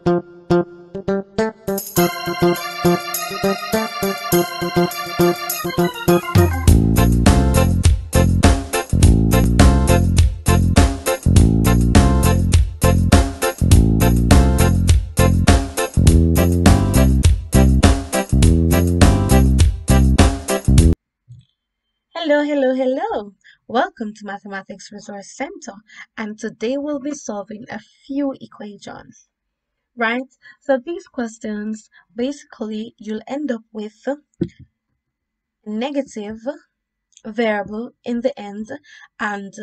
Hello. Welcome to Mathematics Resource Center, and today we'll be solving a few equations, right? So these questions, basically, you'll end up with a negative variable in the end, and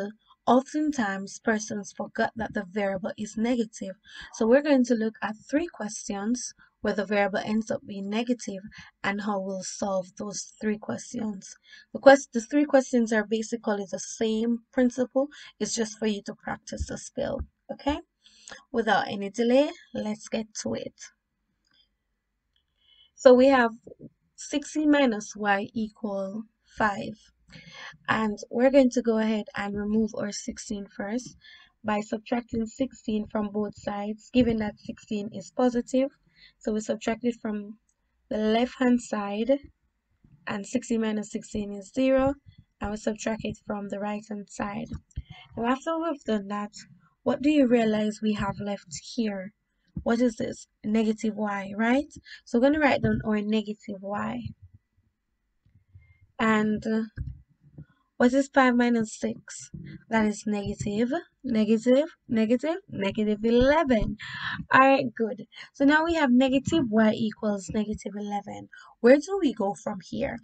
oftentimes persons forgot that the variable is negative. So we're going to look at three questions where the variable ends up being negative and how we'll solve those three questions. The three questions are basically the same principle. It's just for you to practice the skill. Okay? Without any delay, let's get to it. So we have 16 minus y equal 5. And we're going to go ahead and remove our 16 first by subtracting 16 from both sides, given that 16 is positive. So we subtract it from the left hand side, and 16 minus 16 is 0, and we subtract it from the right hand side. Now after we've done that, what do you realize we have left here? What is this? Negative y, right? So we're going to write down our negative y. And what is 5 minus 6? That is negative 11. Alright, good. So now we have negative y equals negative 11. Where do we go from here?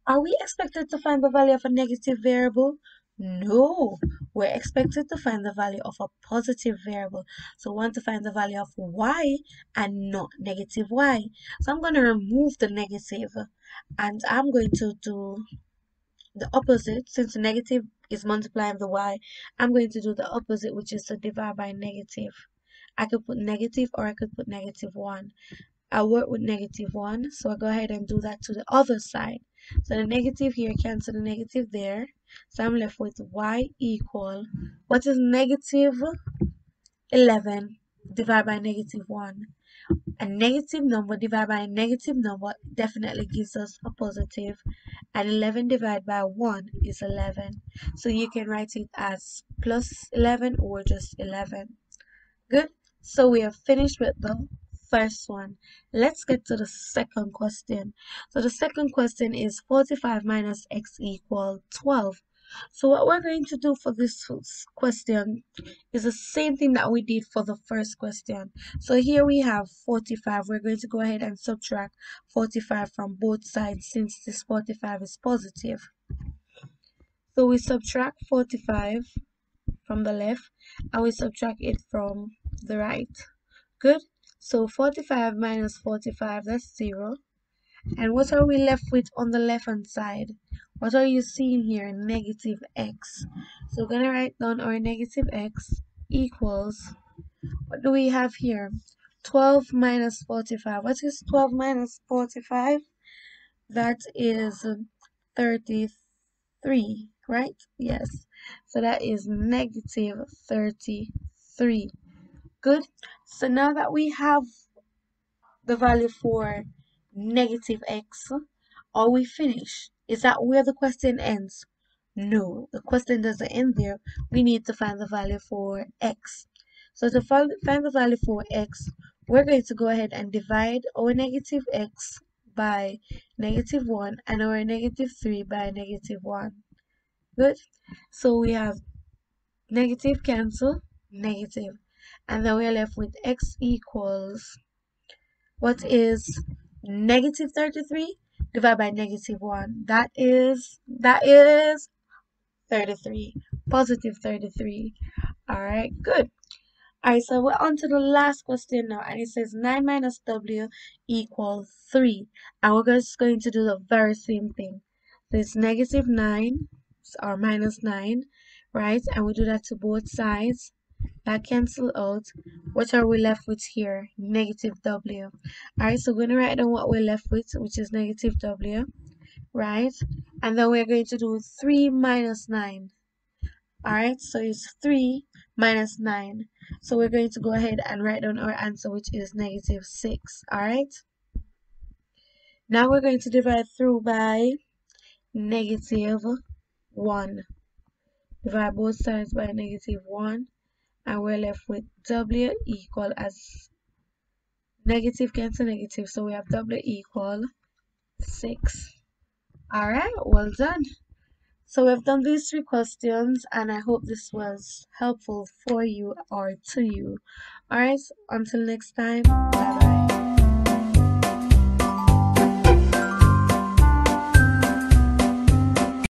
Are we expected to find the value of a negative variable? No, we're expected to find the value of a positive variable. So we want to find the value of y and not negative y. So I'm going to remove the negative, and I'm going to do the opposite. Since the negative is multiplying the y, I'm going to do the opposite, which is to divide by negative. I could put negative, or I could put negative 1. I'll work with negative 1, so I'll go ahead and do that to the other side. So the negative here cancel the negative there. So I'm left with y equal, what is negative 11 divided by negative 1? A negative number divided by a negative number definitely gives us a positive, and 11 divided by 1 is 11. So you can write it as plus 11 or just 11. Good. So we are finished with the first one. Let's get to the second question. So the second question is 45 minus x equal 12. So what we're going to do for this question is the same thing that we did for the first question. So here we have 45. We're going to go ahead and subtract 45 from both sides since this 45 is positive. So we subtract 45 from the left and we subtract it from the right. Good. So 45 minus 45, that's 0. And what are we left with on the left hand side? What are you seeing here? Negative x. So we're going to write down our negative x equals, what do we have here? 12 minus 45. What is 12 minus 45? That is 33, right? Yes. So that is negative 33. Good. So now that we have the value for negative x, are we finished? Is that where the question ends? No, the question doesn't end there. We need to find the value for x. So to find the value for x, we're going to go ahead and divide our negative x by negative 1 and our negative 3 by negative 1. Good. So we have negative cancel, negative. And then we're left with x equals, what is negative 33 divided by negative 1? That is 33. Positive 33. Alright, good. Alright, so we're on to the last question now, and it says 9 minus w equals 3. And we're just going to do the very same thing. So it's negative 9 or minus 9, right? And we do that to both sides. That cancel out. What are we left with here? Negative w. Alright, so we're going to write down what we're left with, which is negative w, right? And then we're going to do 3 minus 9. Alright, so it's 3 minus 9. So we're going to go ahead and write down our answer, which is negative 6. Alright, now we're going to divide through by negative 1. Divide both sides by negative 1, and we're left with W equal as negative cancel negative, so we have W equal 6. Alright, well done. So we've done these 3 questions, and I hope this was helpful for you or to you. Alright, until next time, bye bye.